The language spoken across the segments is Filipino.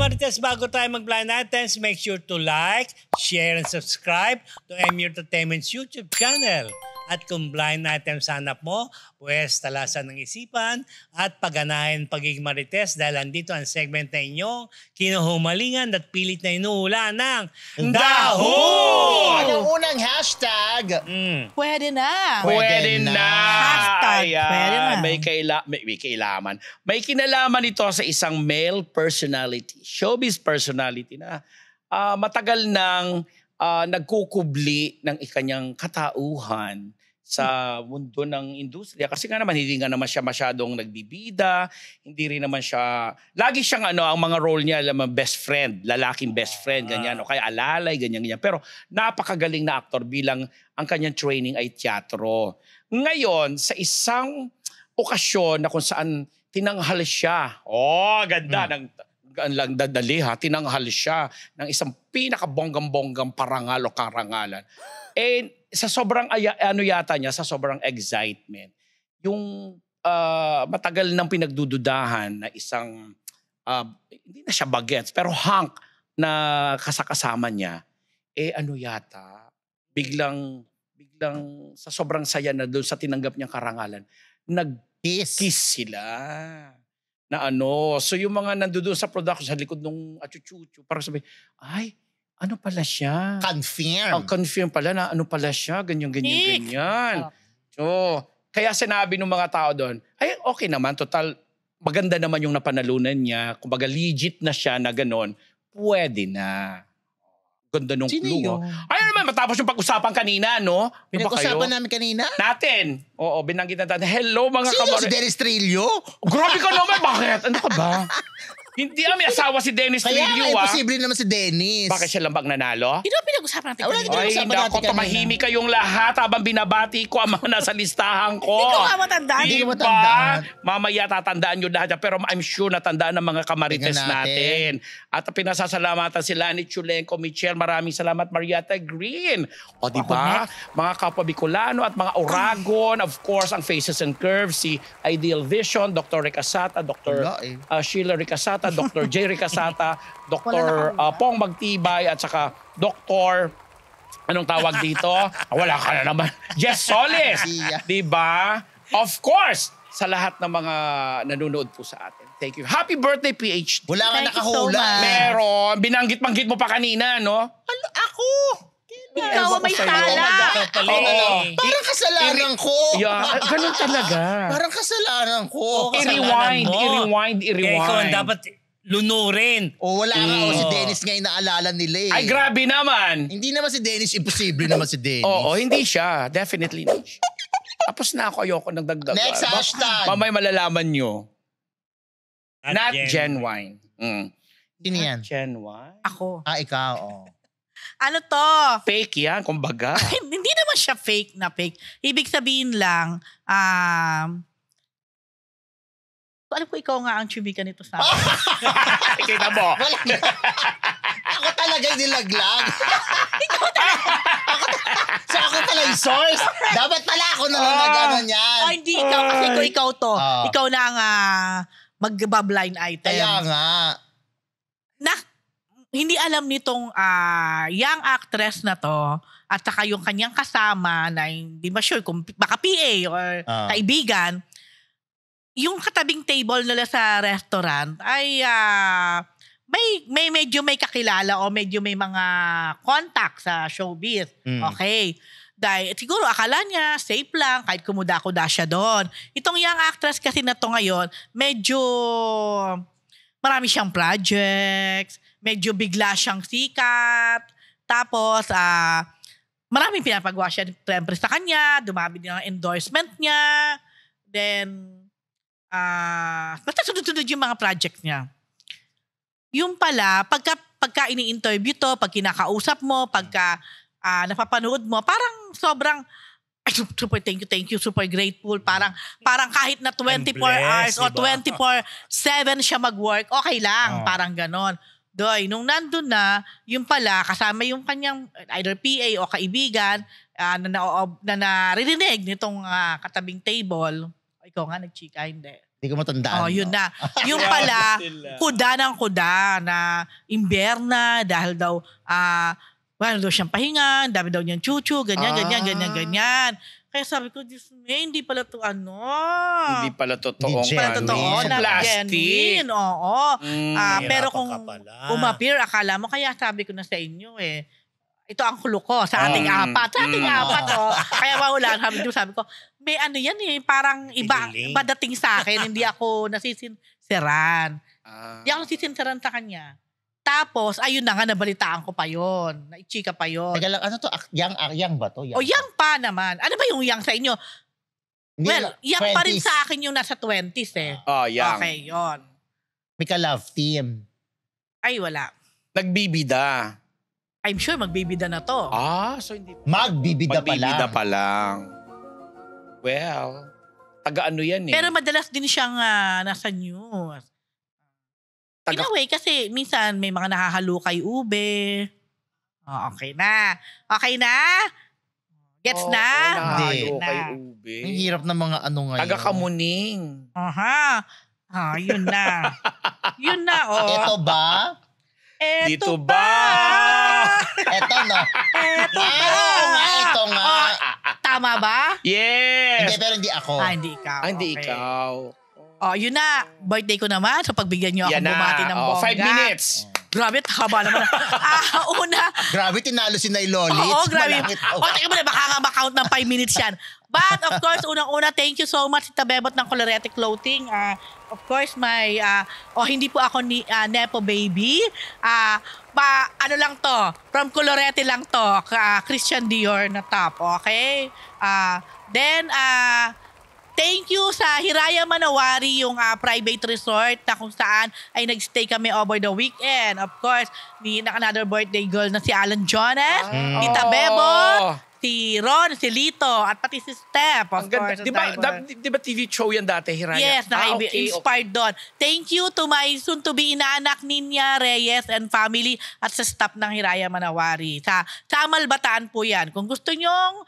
Marites, bago tayo mag-blind items, make sure to like, share, and subscribe to MU Entertainment's YouTube channel. At kung blind item sa hanap mo, pues talasan ng isipan at pagganahin pagiging Marites dahil andito ang segment na inyong kinuhumalingan at pilit na inuhula ng Daho! Ang unang hashtag, Pwede na. Pwede na. Hashtag, Ayan, pwede na. May kinalaman ito sa isang male personality, showbiz personality na matagal nang nagkukubli ng ikanyang katauhan sa mundo ng industriya. Kasi nga naman, hindi nga naman siya masyadong nagbibida, hindi rin naman siya, lagi siyang ang mga role niya, best friend, lalaking best friend, ganyan, o kaya alalay, ganyan. Pero napakagaling na aktor bilang ang kanyang training ay teatro. Ngayon, sa isang okasyon na kung saan tinanghal siya, ganda, lang dadali tinanghal siya ng isang pinakabonggang-bonggang parangal o karangalan. Sa sobrang yata niya, sa sobrang excitement, yung matagal nang pinagdududahan na isang hindi na siya bagets pero hunk na kasakasama niya, biglang sa sobrang saya na doon sa tinanggap niyang karangalan, nag-kiss sila. So yung mga nandoon sa production, sa likod nung achuchuchu, parang sabi, ay, ano pala siya? Confirm pala na ano pala siya, ganyan. So, kaya sinabi ng mga tao doon, ay okay naman, total, maganda naman yung napanalunan niya, kumbaga legit na siya na gano'n, pwede na. Ganda nung clue. Ayun naman, matapos yung pag-usapan kanina, no? Pinag-usapan namin kanina? Natin. Oo, binanggit natin. Hello mga Sino si Dennis Trillo? Grabe ka naman, bakit? Ano ka ba? Hindi may asawa si Dennis Trillo, Kaya imposible naman si Dennis. Bakit siya lang bang nanalo? Hindi pinag-usapan natin kanina. Ay, naku, tumahimik kayong lahat habang binabati ko ang mga nasa listahan ko. Hindi ko nga matandaan. Hindi ko matandaan. Mamaya tatandaan nyo lahat. Pero I'm sure natandaan ng mga kamarites natin. At pinasasalamatan sila ni Chulenko Michelle. Maraming salamat, Marietta Green. O diba? Mga kapwa Bicolano at mga Oragon. Of course, ang Faces and Curves. Si Ideal Vision, Dr. Ricasata, Dr. Sheila Ricasata, Dr. J. Ricasata, Dr. Pong Magtibay, at saka Dr. Anong tawag dito? Wala ka na naman. Jess Solis. Diba? Of course, sa lahat ng mga nanonood po sa atin. Thank you. Happy birthday, PhD. Wala ka nakahula. Meron. Binanggit-banggit mo pa kanina, no? Ako? Ikaw may sala. Parang kasalanan ko. Ganun talaga. Parang kasalanan ko. I-rewind. Ikaw ang dapat lunurin. Wala nga. Si Dennis nga yung naalala nila eh. Ay, grabe naman. Hindi naman si Dennis. Imposible naman si Dennis. Hindi siya. Definitely not siya. Tapos na ako. Ayoko ng dagdag. Next hashtag. Mamay malalaman nyo. Not genuine. Sino yan? Genuine? Ako. Ikaw. Ano to? Fake yan, kumbaga. Hindi naman siya fake na fake. Ibig sabihin lang, alam ko ikaw nga ang chubika nito sa akin. Kita mo. Ako talaga yung nilaglag. So ako pala yung source. Dapat pala ako na lang nag-ano yan. Hindi ikaw. Kasi kung ikaw to, ikaw na ang mag-blind item. Kaya nga. Hindi alam nitong young actress na to at saka yung kanyang kasama na hindi ba sure kung baka PA or kaibigan, yung katabing table nila sa restaurant ay may medyo may kakilala o medyo may mga contact sa showbiz. Okay. Dahil siguro akala niya safe lang kahit kumuda-kuda siya doon. Itong young actress kasi na to ngayon, medyo marami siyang projects, medyo bigla siyang sikat. Tapos, maraming pinapagawa siya siyempre sa kanya. Dumami din ang endorsement niya. Then, basta sunod-sunod yung mga project niya. Yung pala, pagka ini-interview to, pag kinakausap mo, pagka napapanood mo, parang sobrang, super thank you, super grateful. Parang kahit na 24 hours o 24/7 siya mag-work, okay lang. Parang ganon. Doy, nung nandun na, yung pala, kasama yung kanyang either PA o kaibigan na naririnig nitong katabing table, Ikaw nga, nagchika, hindi. Hindi ko matandaan. Yun no? na. Yung pala, Sila. kuda ng kuda na imberna dahil daw, wala daw siyang pahinga, dami daw niyang chuchu, ganyan. Kaya sabi ko, Diyos me, hindi pala to Hindi pala totoo. Hindi pala genuine. totoo na Plastic. genuine. Oo. Pero Hirapan kung ka pala. umappear, akala mo, kaya sabi ko na sa inyo ito ang kulo ko sa ating apat. Sa ating apat, Kaya maulan, sabi ko, may ano yan parang iba dating sa akin, hindi ako nasisinsiran. Hindi ako nasisinsiran sa kanya. Tapos, ayun na nga, nabalitaan ko pa yon, naichika pa yon. Teka lang, ano to? Yang ba to? O yang pa naman. Ano ba yung yang sa inyo? Hindi, Well, yang pa rin 20s. sa akin yung nasa 20s Yang. Okay, yon. May ka-love team. Ay, wala. Nagbibida. I'm sure magbibida na to. So hindi. Magbibida Magbibida pa pa lang. Well, taga-ano yan Pero madalas din siyang nasa news. In a way, kasi minsan may mga nahahalo kay ube. Okay na. Okay na? Gets na? Hindi. Nahalo kay ube. Ang hirap ng mga ano ngayon. Taga-kamuning. Aha. Yun na. Yun na, Ito ba? Eto Dito ba? Ito, no? Eto ba? Ito nga. Tama ba? Hindi, Yes! pero hindi ako. Hindi ikaw. Hindi Okay. ikaw. Yun na. Birthday ko naman. So, pagbigyan niyo ako Yan na. bumati ng bongga. 5 minutes. Grabe, haba naman. Una. Grabe, tinalo si Nay Lolit. Oo, grabe. Malapit. Teka muna, baka nga makount ng 5 minutes yan. But, of course, unang-una, thank you so much, Tita Bebot ng Colorete Clothing. Of course, hindi po ako ni Nepo Baby. Ano lang to, from Colorete lang to, Christian Dior na top, okay? Then, thank you sa Hiraya Manawari, yung private resort na kung saan ay nagstay kami over the weekend. Of course, another birthday girl na si Alan Jonas, Tita Bebot, si Ron, si Lito, at pati si Steph. Of Ang ganda. course, Di ba TV show yan dati, Hiraya? Yes, inspired doon. Thank you to my soon-to-be inaanak Ninya Reyes and family at sa staff ng Hiraya Manawari. Sa Malbataan po yan. Kung gusto nyong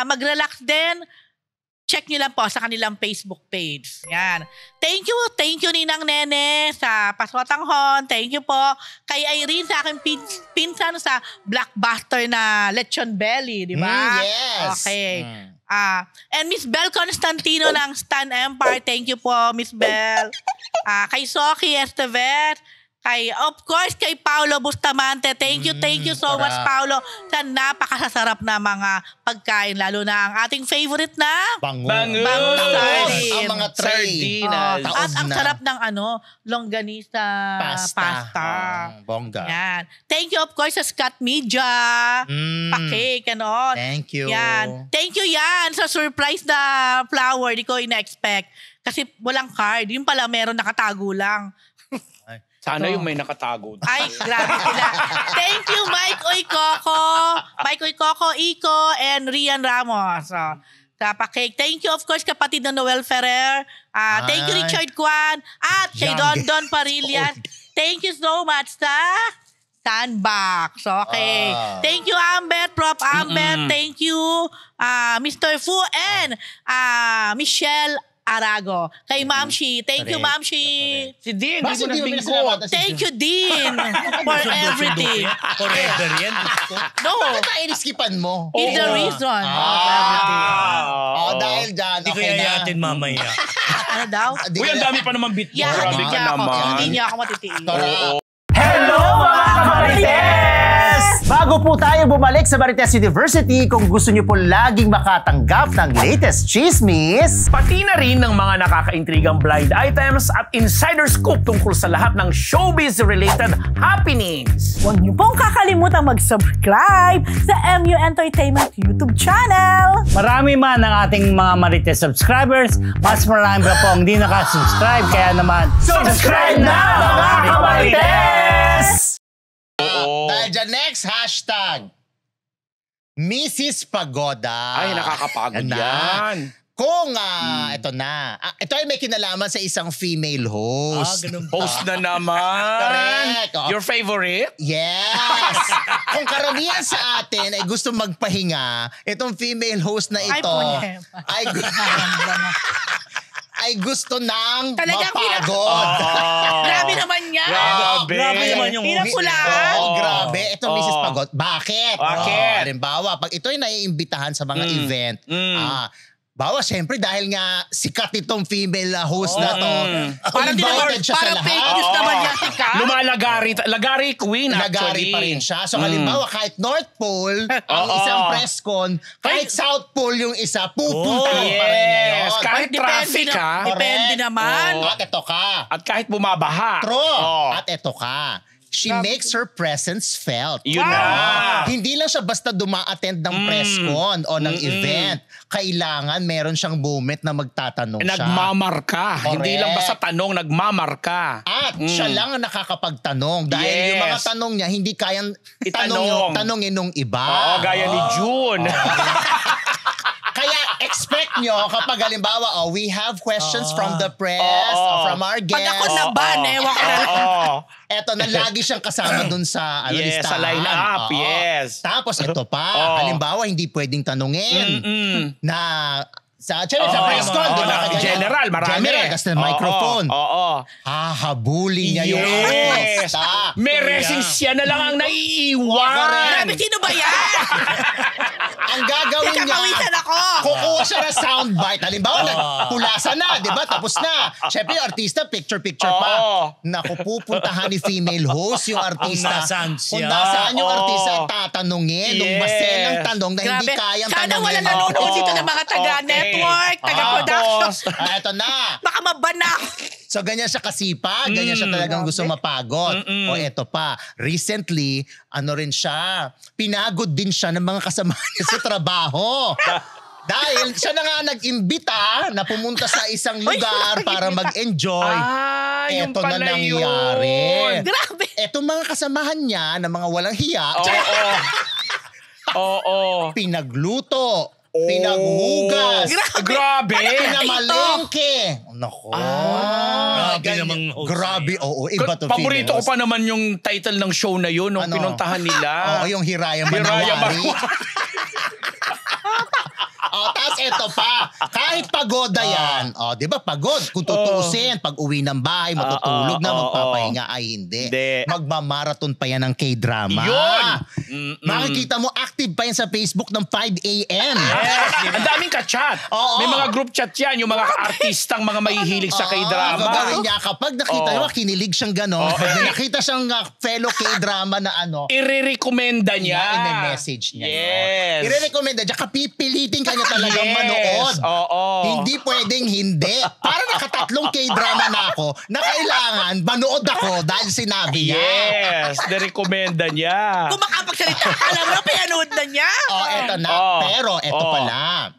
mag-relax din, check nyo lang po sa kanilang Facebook page. Yan. Thank you Ninang Nene sa Paswatanghon. Thank you po kay Irene sa aking pinsan sa blockbuster na Lechon Belly, di ba? Yes. Okay. And Miss Belle Constantino ng Stan Empire. Thank you po, Miss Belle. Kay Soki Estevet. Of course, kay Paolo Bustamante. Thank you so much, Paolo, sa napakasasarap na mga pagkain, lalo na ang ating favorite na Bango. Bangus sardine. Ang mga tray. Sardinas. At ang na. sarap ng longganisa pasta. Bongga. Yan. Thank you, of course, sa Scott Media. Pa-cake, ganon. Thank you. Yan. Thank you yan sa surprise na flower. Di ko ina-expect. Kasi walang card. Yung pala meron nakatago lang. Sana yung may nakatago. Ay, grabe sila. Thank you, Mike Oykoko, Iko, and Rian Ramos. Sa pa-cake. Thank you, of course, kapatid na Noel Ferrer. Thank you, Richard Kwan. At kay Don Parillas. Thank you so much sa Sandbox. Okay. Thank you, Ambet, Prof. Ambet. Thank you, Mr. Fu and Michelle Arago. Kay Ma'am Shi. Thank you, Ma'am Shi. Si Dean, Bakit di mo di mo na pinasalamatan si Thank you, Dean, for everything. Forever yan. Gusto. No, Bakit na-iniskipan mo? it's the reason. Dahil dyan. Hindi ko Okay na. yayatin mamaya. Ano daw? Di Uy, ko ang na- dami pa naman bit mo. Yeah, Grabe hindi ka niya ako. naman. Hindi niya ako matitiis. Hello mga kamarites! Bago po tayo bumalik sa Marites University, kung gusto niyo po laging makatanggap ng latest chismis, Pati na rin ng mga nakakaintrigang blind items at insider scoop tungkol sa lahat ng showbiz-related happenings. Huwag niyo pong kakalimutan mag-subscribe sa MU Entertainment YouTube channel. Marami man ang ating mga Marites subscribers, mas marami pa po ang hindi nakasubscribe. Kaya naman, subscribe na mga kamarites! Dahil dyan, next hashtag. Mrs. Pagoda. Ay, nakakapagod Yan na. yan. Kung, ito na. Ito ay may kinalaman sa isang female host. ganun pa. Host na naman. Correct. Your favorite? Yes! Kung karamihan sa atin ay gusto magpahinga, itong female host na Ay, ito punyeta. ay ay gusto ng Talagang mapagod. Grabe naman niya. Grabe naman yung Pinapulaan. Oo, grabe. Ito, Mrs. Pagod. Bakit? Bakit? Halimbawa, pag ito ay naiimbitahan sa mga event, bawa, syempre, dahil nga sikat itong female host na to, Parang invited siya sa parang fake lahat. news naman yan si Kat. Lagari queen Lagari actually. pa rin siya. So, halimbawa, kahit North Pole, ang isang press con, kahit South Pole yung isa, pupuntahan pa rin niya yun. Yes, kahit traffic ha. Depende naman. At ito ka. At kahit bumabaha. True. Oh. At ito ka. She makes her presence felt. Yun na. Hindi lang siya basta duma-attend ng press con o ng event. Kailangan meron siyang moment na magtatanong siya. Nagmamarka. Correct. Hindi lang basta tanong, nagmamarka. At siya lang ang nakakapagtanong dahil Yes. yung mga tanong niya hindi kayang Itanong. tanongin nung iba. Oo, gaya ni June. Kaya expect nyo kapag halimbawa, we have questions from the press, from our guests. Pag ako naban, ewan ko na lang. Oo. Eto na lagi siyang kasama dun sa Yes, listahan. sa line-up, Oo. yes. Tapos ito pa, Oo. halimbawa hindi pwedeng tanungin na sa Oo, press con, di ba? mga general, marami. General, kasi microphone. Oo. Hahabulin niya yung Yes. artista. May resing siya na lang ang naiiwan. Grabe, sino ba yan? Ang gagawin niya, Kakawisan ako. kukuha siya ng soundbite. Halimbawa, nagpulasan na, di ba? Tapos na. Siyempre, yung artista, picture-picture pa. Oo. Naku, pupuntahan ni female host yung artista. Kung nasaan siya. Kung nasaan yung Oo. artista, tatanungin. Nung Yes. basenang tanong na hindi Grabe. kayang Sana tanongin. wala nanonood Oo. dito ng mga taga-network, taga-production. Eto na. Baka mabana. So, ganyan siya kasipag. Ganyan siya talagang gusto mapagod. O eto pa, recently, ano rin siya, pinagod din siya ng mga kasama niya sa trabaho. Dahil siya na nga nag-imbita na pumunta sa isang lugar para mag-enjoy. Yung Eto na pala nangyari. yun. Grabe. Etong mga kasamahan niya na mga walang hiya, Oo. pinagluto, pinaghugas, Grabe. pinamalengke. Nako. Grabe Ganyan. namang host Grabe, oo. Iba to Paborito ko females. pa naman yung title ng show na yun nung Ano? pinuntahan nila. Oo, yung Hiraya Hiraya Manawari. Tapos eto pa, kahit pagoda yan, di ba pagod? Kung tutuusin, pag uwi ng bahay, matutulog na, magpapahinga, ay hindi. Hindi. Magmamarathon pa yan ng K-drama. Yun! Makikita mo, active pa yan sa Facebook ng 5 a.m. Yes, ang daming ka-chat. Oo. May mga group chat yan, yung mga artistang mga mahihilig sa Gagawin K-drama. niya kapag nakita Oo. niya, kinilig siyang gano'n. Pag nakita siyang fellow K-drama na Ire-recommenda niya. i-message niya. Yes. I-recommend niya. Kapipilitin ka niya talagang manood. Oo. Hindi pwedeng hindi. Para nakatatlong K-drama na ako na kailangan manood ako dahil sinabi niya. Yes, nirekomenda niya. Kung makapagsalita, alam mo, pinanood na niya. Eto na. Oh. Pero eto Oh. pala.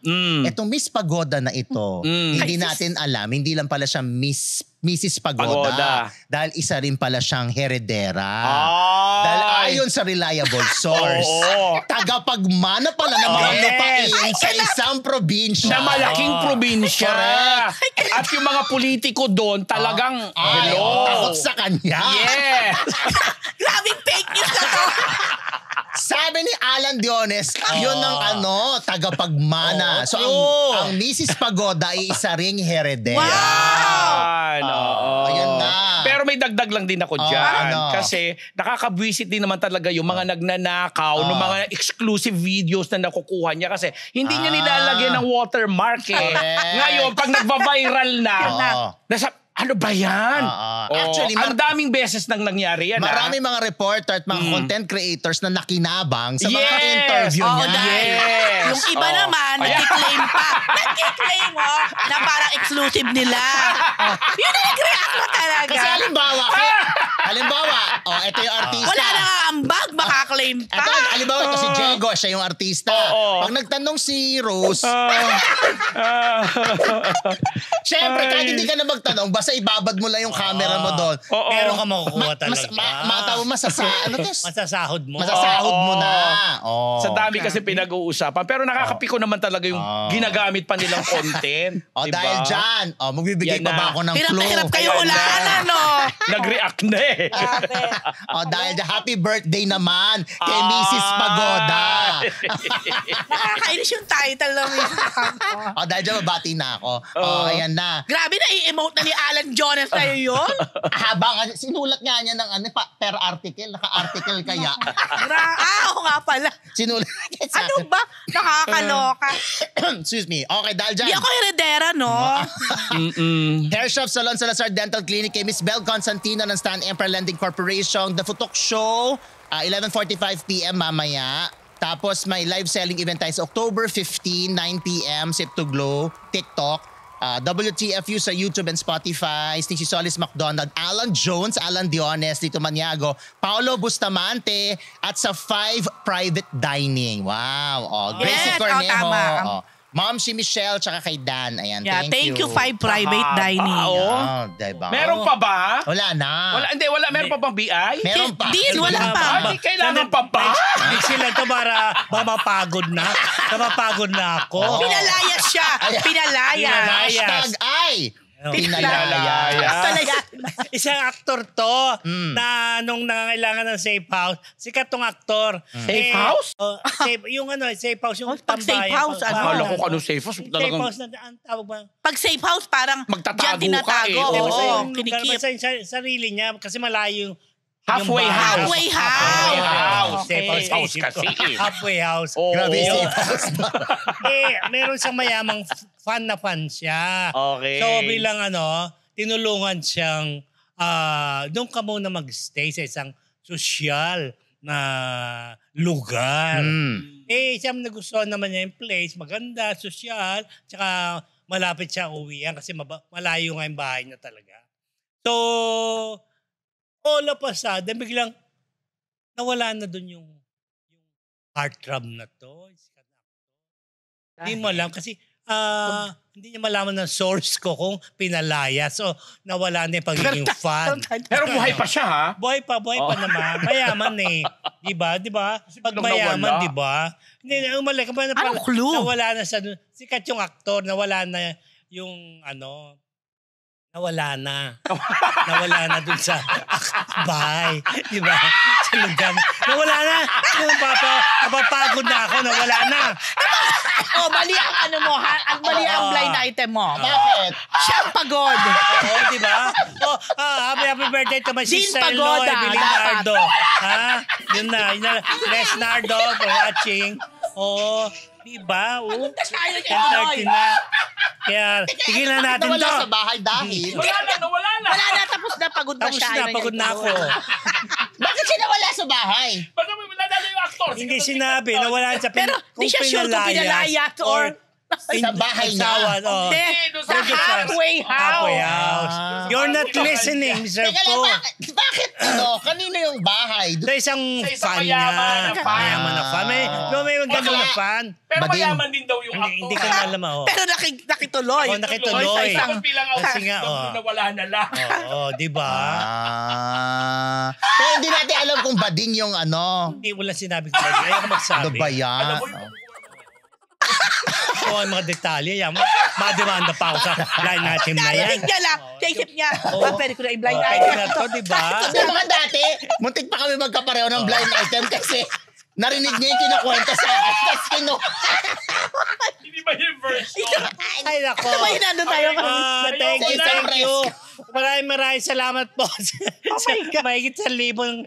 Etong Miss Pagoda na ito, hindi Ay, natin alam, hindi lang pala siya Mrs. Pagoda. Pagoda. Dahil isa rin pala siyang heredera. Ay. Dahil ayon sa reliable source, Oo. tagapagmana pala ng mga Yes. lupain sa isang probinsya. Na malaking probinsya. Correct. At yung mga politiko doon talagang, Ay, hello. takot sa kanya. Yes. Grabing fake news na to. Sabi ni Alan Diones, yun ang tagapagmana. So ang Mrs. Pagoda ay isa ring heredera. Yan, oo. Ayun na. Pero may dagdag lang din ako dyan. ano? Kasi nakakabwisit din naman talaga yung mga nagnanakaw ng mga exclusive videos na nakukuha niya. Kasi hindi niya nilalagyan ng watermark eh. Correct. Ngayon, pag nagba-viral na, nasa, ano ba yan? Oo. Actually, ang daming beses nang nangyari yan. Marami mga reporter at mga content creators na nakinabang sa mga Yes. interview Oo, niya. dahil Yes. yung iba Oo. naman, nagkiklaim pa. Nagkiklaim, na parang exclusive nila. Yun ang nag-react mo talaga. Kasi halimbawa, ito yung artista. Wala na nga ambag, makaklaim pa. Ito, halimbawa, ito si Diego, siya yung artista. Oo. Pag nagtanong si Rose, syempre, kahit hindi ka na magtanong, basta basta ibabad mo lang yung camera mo doon. Oo. Meron ka makukuha talaga. Masasahod mo. Masasahod mo. na. Oh. Sa dami kasi pinag-uusapan. Pero nakakapiko naman talaga yung ginagamit pa nilang content. O diba? dahil dyan, magbibigay Yan pa ba na. ako ng Hirap clue? na hirap kayo hulaan, ano? Nag-react na eh. Dahil dyan, happy birthday naman kay Mrs. Pagoda. Nakakainis yung title ng Dahil dyan, mabati na ako. Ayan na. Grabe na i-emote na ni Alan Jones sa'yo yun. Habang sinulat nga niya ng per article, naka-article kaya. Oo nga pala. Sinulat niya sa Ano ba? Nakakaloka. Excuse me. Okay, dahil dyan. Hindi ako heredera, no? Hair Shop Salon Salazar Dental Clinic kay Miss Bel Constantino ng Stan Emperor Lending Corporation. The Futok Show, 11:45 p.m. mamaya. Tapos may live selling event tayo sa October 15, 9 p.m. Sip to Glow, TikTok. WTFU sa YouTube and Spotify, Stacey Solis McDonald, Alan Jones, Alan Diones, Lito Maniago, Paolo Bustamante, at sa 5 Private Dining. Wow. Gracie Yes, Cornejo. tama. Ma'am si Michelle, tsaka kay Dan. Ayan, Yeah, thank you. 5 private dining. Diba? Meron pa ba? Wala na. Wala. Meron pa bang BI? Meron pa. Din, wala pa. Ay, kailangan pa ba? Hindi sila to para mapapagod na. Mapapagod na ako. Pinalayas siya. Pinalayas. Hashtag ay. Pinalayas. Isang aktor to na nung nangangailangan ng safe house, sikat tong aktor. Safe house? Safe house, yung Pag safe tambayan. house, ano? Akala ko kano safe house. Safe Talagang house na, ang tawag ba? Pag safe house, parang Magtatago dyan ka tinatago. eh. Basta Oo, yung kinikip. basta yung sarili niya kasi malayo yung halfway yung house. Halfway house. Halfway house. Safe house, Safe house isip ko. kasi. Halfway house. Oo. Grabe yung safe house. Meron siyang mayamang fan na fan siya. Okay. So bilang tinulungan siyang doon ka muna mag-stay sa isang sosyal na lugar. Siyang nagustuhan naman niya yung place, maganda, sosyal, tsaka malapit siya uwian kasi malayo nga yung bahay niya talaga. So, all of a sudden, biglang nawala na doon yung heartthrob na to. Hindi mo alam kasi hindi niya malaman ng source ko kung pinalaya. So, nawala na yung pagiging fan. Pero buhay pa siya, ha? Buhay pa naman. Mayaman eh. Diba? Pag mayaman, diba? Hindi, umalik. Anong clue? Nawala na sa sikat yung aktor, nawala na yung nawala na dun sa bahay. Diba? Sa lugar. Nawala na. Napapagod na ako. Nawala na. Mali ang mali ang blind item mo. Bakit? Siya ang pagod. Oo, diba? Happy birthday to my Din sister-in-law, Pagoda, Evelyn Nardo. Yun na. Les Nardo for watching. Diba? Tayo kay 10:30 na. Kaya, tigilan natin to. Nawala sa bahay dahil. Wala na. Wala na, tapos na pagod na Tapos siya. na, pagod na ako. Bakit siya nawala sa bahay? Ba't may nadala yung actor? Hindi sinabi, nawala siya. Pero di siya sure kung pinalayas or Sa bahay niya. Hindi, sa halfway house. You're not listening, Sir Teka lang, Po. bakit kanino yung bahay? Sa isang Sa fan mayaman niya. na fan. Mayaman na fan. May magandang na fan. Pero Bading. mayaman din daw yung actor. Hindi ko na alam. Pero nakituloy. Nakituloy. Sa isang Tapos bilang Kasi nga, nawala na lang. Oo, di ba? Pero hindi natin alam kung bading yung Hindi mo lang sinabi ko. Ayaw ko magsabi. Ano ba yan? So, ang mga detalye, mademanda pa ako sa line natin na yan. Narinig niya lang. Kaisip niya, pwede ko na i-blind Pwede item. na to, di ba? Hindi naman dati, muntik pa kami magkapareho ng blind item kasi narinig niya yung kinukwenta sa akin. Tapos Hindi ba yung version? Ay, nako. Sabay nandun tayo. Thank you, Sa isang thank you. Maraming salamat po. Mahigit sa libong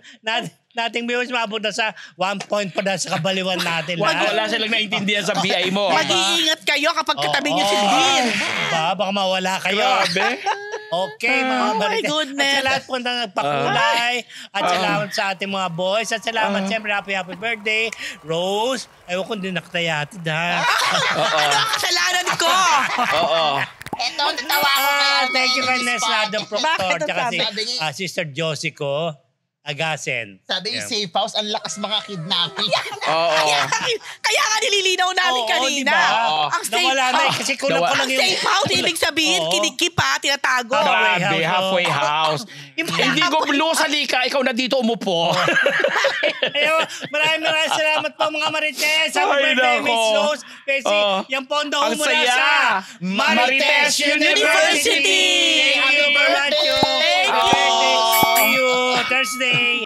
nating viewers, mapunta sa 1 point pa na sa kabaliwan natin. Wala silang naintindihan sa BI mo. Mag-iingat kayo kapag katabi niyo si Dean. Diba? Baka mawala kayo. Grabe. Okay, mga Oh my balikan. goodness. At sa lahat po na nagpakulay. At salamat sa ating mga boys. At salamat siyempre, happy birthday, Rose. Ewan ko din nakatayatid, ha? Ano ang kasalanan ko? Oo. Eto, natawa ko Thank you, Vanessa, the Proctor. Bakit ang Tsaka si sabi niya? Sister Josie ko. agasin. Sabi yung Yeah. safe house, ang lakas mga kidnapping. Oo. Kaya nga nililinaw namin Oo, kanina. diba? Ang safe Nawala na eh, house. kasi kulang-kulang Ang yung... safe house, ibig sabihin, Oo. kinikip ha, tinatago. Grabe, halfway house. Yung Hindi ko Luz, halika. Ikaw na dito umupo. Ayun, maraming salamat po mga Marites. Happy Ay, birthday, nako. Miss Rose. Kasi yung pondo Ang mula saya. sa Marites University. Thank you very much. Thank Happy you. birthday. See you Thursday.